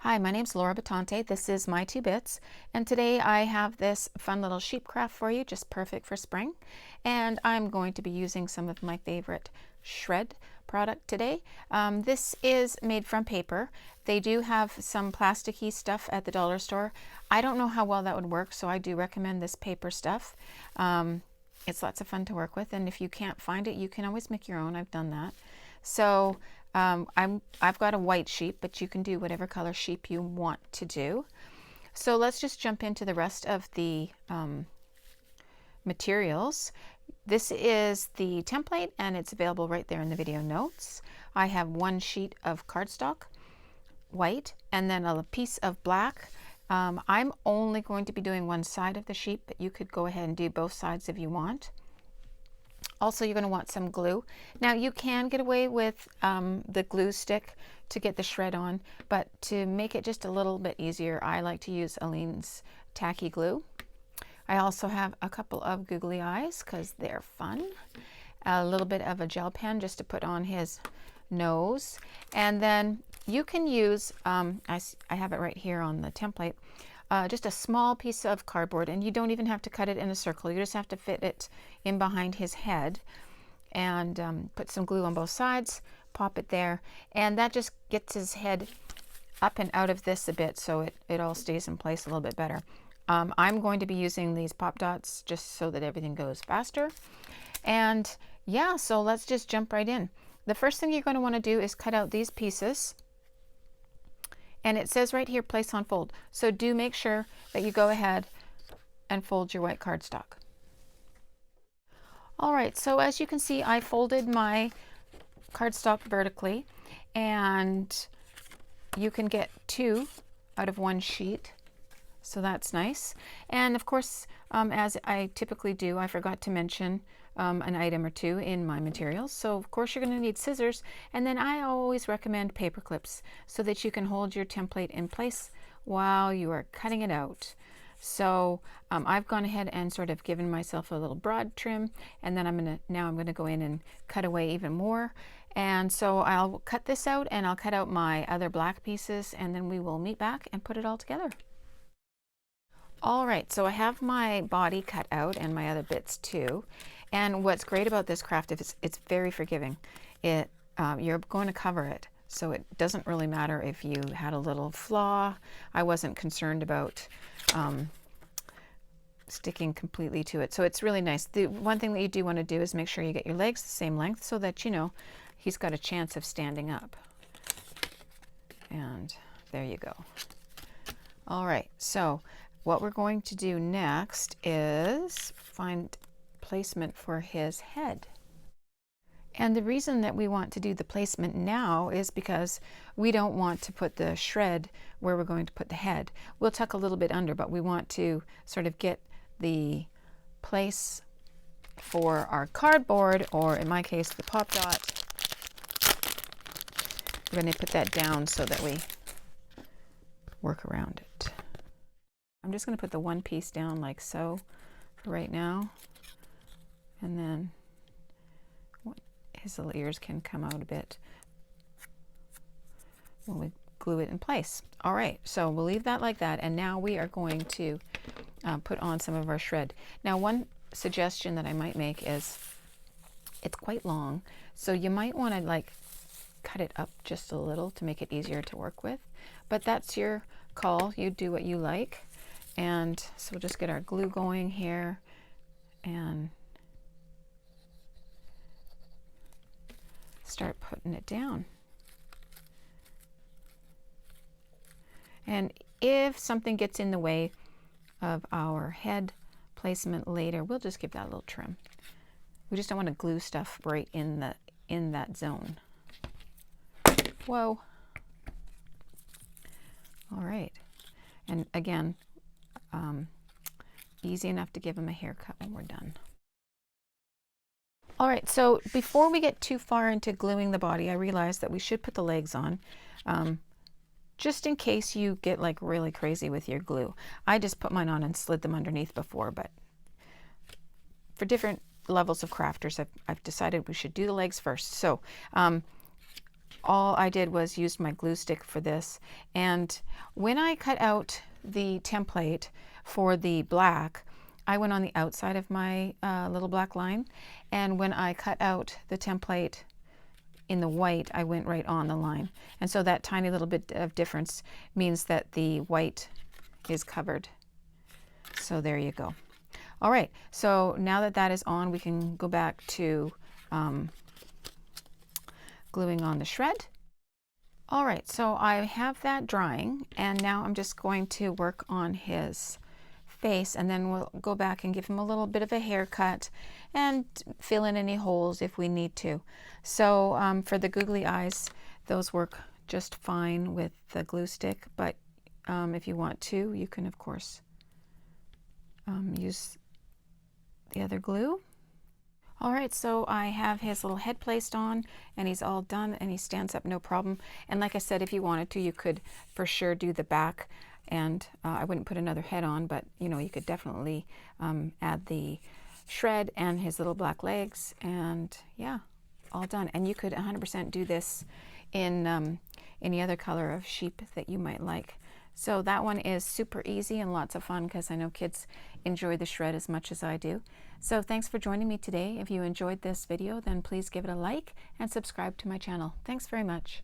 Hi, my name's Laura Batante. This is My Two Bits, and today I have this fun little sheep craft for you, just perfect for spring. And I'm going to be using some of my favorite shred product today. This is made from paper. They do have some plasticky stuff at the dollar store. I don't know how well that would work, so I do recommend this paper stuff. It's lots of fun to work with, and if you can't find it, you can always make your own. I've done that. So I've got a white sheep, but you can do whatever color sheep you want to do. So let's just jump into the rest of the materials. This is the template, and it's available right there in the video notes. I have one sheet of cardstock, white, and then a piece of black. I'm only going to be doing one side of the sheep, but you could go ahead and do both sides if you want. Also, you're going to want some glue. Now, you can get away with the glue stick to get the shred on, but to make it just a little bit easier, I like to use Aleene's tacky glue. I also have a couple of googly eyes because they're fun. A little bit of a gel pen just to put on his nose. And then you can use, I have it right here on the template, just a small piece of cardboard, and you don't even have to cut it in a circle. You just have to fit it in behind his head and put some glue on both sides, pop it there, and that just gets his head up and out of this a bit so it all stays in place a little bit better. I'm going to be using these pop dots just so that everything goes faster. And yeah, so let's just jump right in. The first thing you're going to want to do is cut out these pieces. And it says right here, place on fold. So do make sure that you go ahead and fold your white cardstock. All right, so as you can see, I folded my cardstock vertically, and you can get two out of one sheet. So that's nice. And of course, as I typically do, I forgot to mention an item or two in my materials. So of course you're going to need scissors, and then I always recommend paper clips so that you can hold your template in place while you are cutting it out. So I've gone ahead and sort of given myself a little broad trim, and then I'm going to go in and cut away even more. And so I'll cut this out, and I'll cut out my other black pieces, and then we will meet back and put it all together. All right, so I have my body cut out and my other bits too. And what's great about this craft is it's very forgiving. You're going to cover it, so it doesn't really matter if you had a little flaw. I wasn't concerned about sticking completely to it, so it's really nice. The one thing that you do want to do is make sure you get your legs the same length so that, you know, he's got a chance of standing up. And there you go. All right, so what we're going to do next is find placement for his head. And the reason that we want to do the placement now is because we don't want to put the shred where we're going to put the head. We'll tuck a little bit under, but we want to sort of get the place for our cardboard, or in my case, the pop dot. We're going to put that down so that we work around it. I'm just going to put the one piece down like so for right now, and then his little ears can come out a bit when we glue it in place. All right, so we'll leave that like that, and now we are going to put on some of our shred. Now, one suggestion that I might make is it's quite long, so you might want to like cut it up just a little to make it easier to work with, but that's your call. You do what you like. And so we'll just get our glue going here and start putting it down. And if something gets in the way of our head placement later, we'll just give that a little trim. We just don't want to glue stuff right in that zone. Whoa. All right. And again, easy enough to give him a haircut when we're done. All right, so before we get too far into gluing the body, I realized that we should put the legs on, just in case you get like really crazy with your glue. I just put mine on and slid them underneath before, but for different levels of crafters, I've decided we should do the legs first. So all I did was use my glue stick for this. And when I cut out the template for the black, I went on the outside of my little black line. And when I cut out the template in the white, I went right on the line. And so that tiny little bit of difference means that the white is covered. So there you go. All right, so now that that is on, we can go back to gluing on the shred. All right, so I have that drying, and now I'm just going to work on his face, and then we'll go back and give him a little bit of a haircut and fill in any holes if we need to. So for the googly eyes, those work just fine with the glue stick, but if you want to, you can of course use the other glue. All right, so I have his little head placed on, and he's all done, and he stands up no problem. And like I said, if you wanted to, you could for sure do the back, and I wouldn't put another head on, but you know, you could definitely add the shred and his little black legs, and yeah, all done. And you could 100% do this in any other color of sheep that you might like. So that one is super easy and lots of fun, because I know kids enjoy the shred as much as I do. So thanks for joining me today. If you enjoyed this video, then please give it a like and subscribe to my channel. Thanks very much.